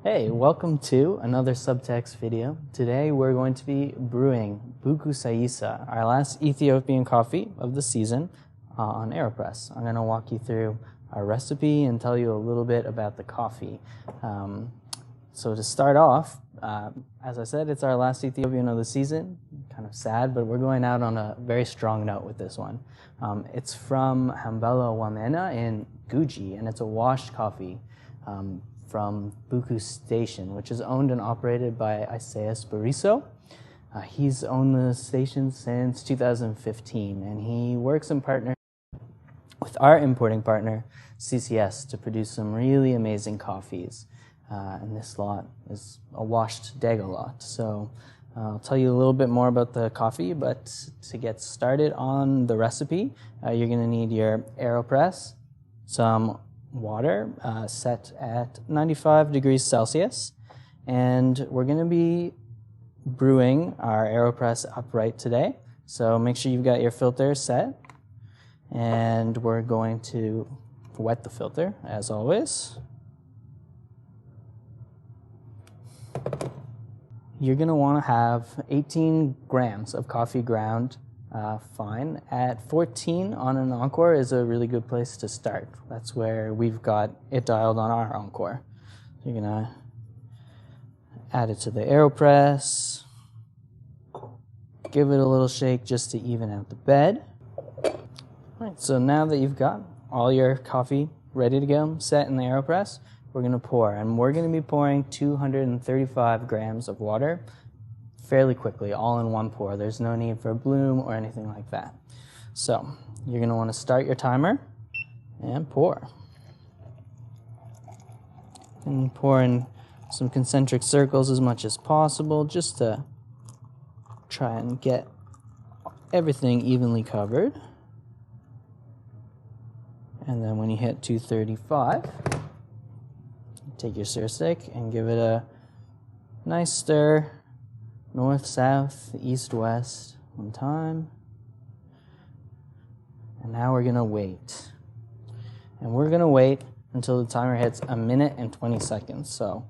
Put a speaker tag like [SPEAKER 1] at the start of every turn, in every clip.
[SPEAKER 1] Hey, welcome to another subtext video. Today we're going to be brewing Buku Sayisa, our last Ethiopian coffee of the season on Aeropress. I'm going to walk you through our recipe and tell you a little bit about the coffee. So to start off, as I said, it's our last Ethiopian of the season. Kind of sad, but we're going out on a very strong note with this one. It's from Wambela Wamena in Guji, and it's a washed coffee from Buku Station, which is owned and operated by Sayisa. He's owned the station since 2015, and he works in partnership with our importing partner, CCS, to produce some really amazing coffees. And this lot is a washed Dago lot. So I'll tell you a little bit more about the coffee, but to get started on the recipe, you're going to need your Aeropress, some water set at 95 degrees Celsius, and we're going to be brewing our Aeropress upright today. So make sure you've got your filter set, and we're going to wet the filter as always. You're going to want to have 18 grams of coffee ground fine. At 14 on an Encore is a really good place to start. That's where we've got it dialed on our Encore. You're going to add it to the Aeropress, give it a little shake just to even out the bed. All right, so now that you've got all your coffee ready to go, set in the Aeropress, we're going to pour, and we're going to be pouring 235 grams of water fairly quickly, all in one pour. There's no need for a bloom or anything like that. So you're going to want to start your timer and pour. And pour in some concentric circles as much as possible, just to try and get everything evenly covered. And then when you hit 235, take your stir stick and give it a nice stir, north, south, east, west, one time. And now we're going to wait. And we're going to wait until the timer hits 1 minute and 20 seconds. So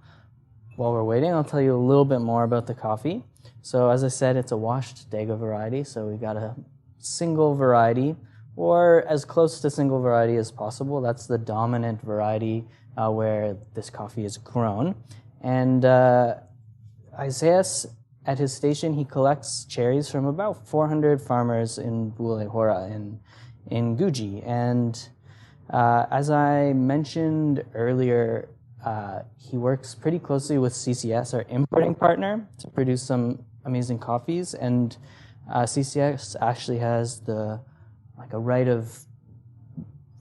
[SPEAKER 1] while we're waiting, I'll tell you a little bit more about the coffee. So as I said, it's a washed Dago variety, so we got a single variety, or as close to single variety as possible. That's the dominant variety where this coffee is grown. And Isaias, at his station, he collects cherries from about 400 farmers in Bulehora in Guji. And as I mentioned earlier, he works pretty closely with CCS, our importing partner, to produce some amazing coffees. And CCS actually has a right of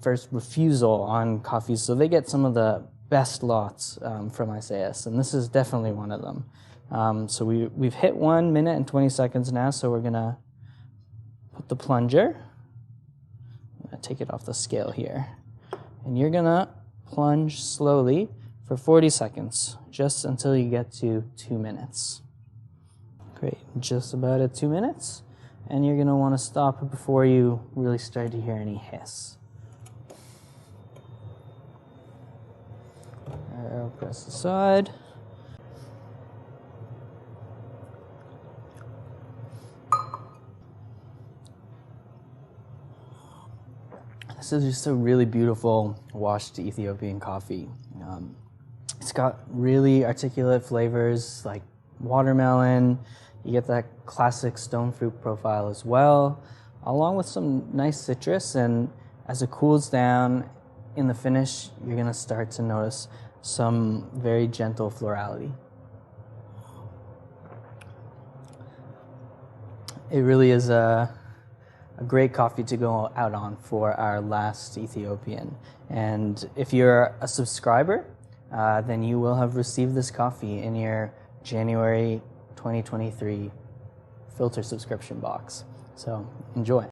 [SPEAKER 1] first refusal on coffees, so they get some of the best lots from Isaias, and this is definitely one of them. So we've hit 1 minute and 20 seconds now, so we're gonna put the plunger. I'm gonna take it off the scale here, and you're gonna plunge slowly for 40 seconds, just until you get to 2 minutes. Great, just about at 2 minutes, and you're gonna want to stop before you really start to hear any hiss. Press aside. This is just a really beautiful washed Ethiopian coffee. It's got really articulate flavors like watermelon. You get that classic stone fruit profile as well, along with some nice citrus. And as it cools down in the finish, you're going to start to notice some very gentle florality. It really is a great coffee to go out on for our last Ethiopian. And if you're a subscriber, then you will have received this coffee in your January 2023 filter subscription box. So enjoy.